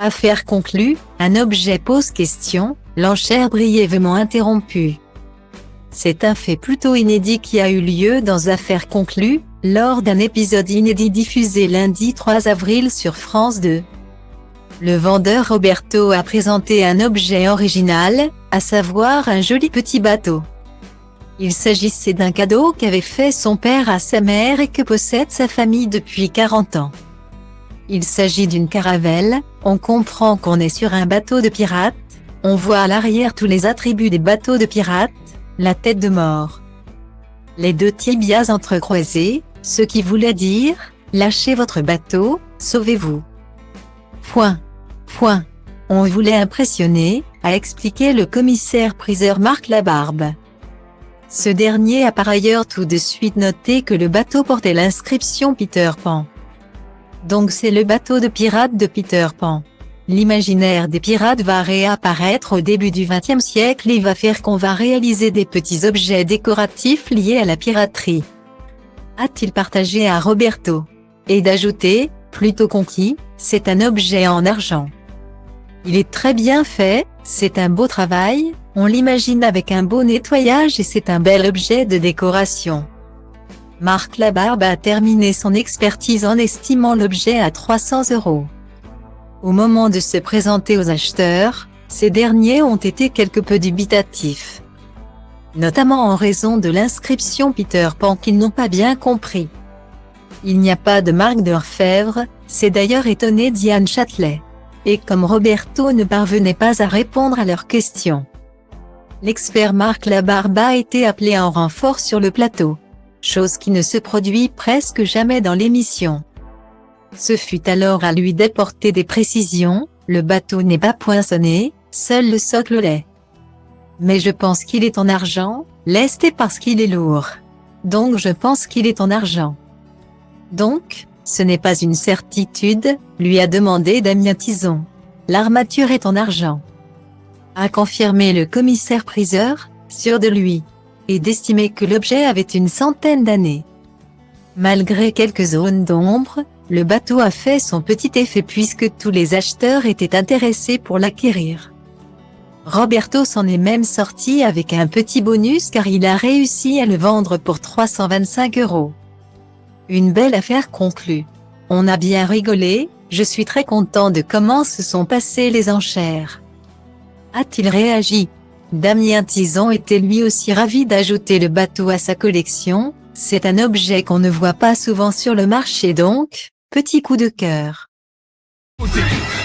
Affaire conclue, un objet pose question, l'enchère brièvement interrompue. C'est un fait plutôt inédit qui a eu lieu dans Affaire conclue, lors d'un épisode inédit diffusé lundi 3 avril sur France 2. Le vendeur Roberto a présenté un objet original, à savoir un joli petit bateau. Il s'agissait d'un cadeau qu'avait fait son père à sa mère et que possède sa famille depuis 40 ans. Il s'agit d'une caravelle, on comprend qu'on est sur un bateau de pirates, on voit à l'arrière tous les attributs des bateaux de pirates, la tête de mort, les deux tibias entrecroisés, ce qui voulait dire « lâchez votre bateau, sauvez-vous ». On voulait impressionner, a expliqué le commissaire-priseur Marc Labarbe. Ce dernier a par ailleurs tout de suite noté que le bateau portait l'inscription Peter Pan. Donc c'est le bateau de pirates de Peter Pan. L'imaginaire des pirates va réapparaître au début du XXe siècle et va faire qu'on va réaliser des petits objets décoratifs liés à la piraterie, a-t-il partagé à Roberto. Et d'ajouter, plutôt conquis, c'est un objet en argent. Il est très bien fait, c'est un beau travail, on l'imagine avec un beau nettoyage et c'est un bel objet de décoration. Marc Labarbe a terminé son expertise en estimant l'objet à 300 €. Au moment de se présenter aux acheteurs, ces derniers ont été quelque peu dubitatifs, notamment en raison de l'inscription Peter Pan qu'ils n'ont pas bien compris. Il n'y a pas de marque d'orfèvre, c'est d'ailleurs étonné Diane Châtelet. Et comme Roberto ne parvenait pas à répondre à leurs questions, l'expert Marc Labarbe a été appelé en renfort sur le plateau, chose qui ne se produit presque jamais dans l'émission. Ce fut alors à lui d'apporter des précisions, le bateau n'est pas poinçonné, seul le socle l'est. Mais je pense qu'il est en argent, lesté parce qu'il est lourd. Donc je pense qu'il est en argent. Donc, ce n'est pas une certitude, lui a demandé Damien Tison. L'armature est en argent, a confirmé le commissaire-priseur, sûr de lui, et d'estimer que l'objet avait une centaine d'années. Malgré quelques zones d'ombre, le bateau a fait son petit effet puisque tous les acheteurs étaient intéressés pour l'acquérir. Roberto s'en est même sorti avec un petit bonus car il a réussi à le vendre pour 325 €. Une belle affaire conclue. On a bien rigolé, je suis très content de comment se sont passées les enchères, a-t-il réagi. Damien Tison était lui aussi ravi d'ajouter le bateau à sa collection, c'est un objet qu'on ne voit pas souvent sur le marché donc, petit coup de cœur.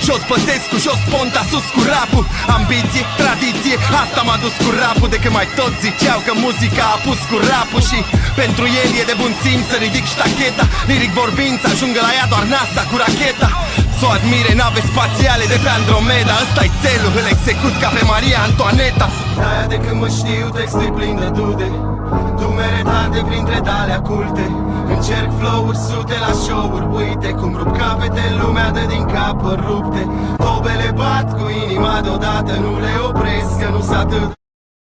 Jos Băsescu, jos Ponta, sus cu rapul Ambiție, tradiție, asta m-a dus cu rapul De când mai toți ziceau că muzica a pus cu rapul Și pentru el e de bun simț să ridic ștacheta Liric vorbind să ajungă la ea doar NASA cu racheta S-o admire nave spațiale de pe Andromeda Ăsta-i țelul, îl execut ca pe Maria Antoaneta De-aia de când mă știu textul plin de dude Dumere tante printre dalea culte Încerc flow-uri sute la show-uri Uite cum rup capete, lumea dă din cap rupte Tobele bat cu inima deodată Nu le opresc că nu s-atât